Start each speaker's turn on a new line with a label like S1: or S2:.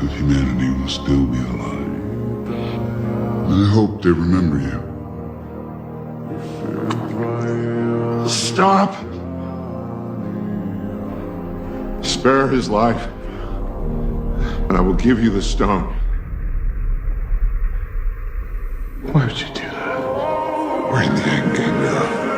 S1: of humanity will still be alive. And I hope they remember you.
S2: Stop! Spare his life, and I will give you the stone.
S1: Why would you do that? We're in the end game now.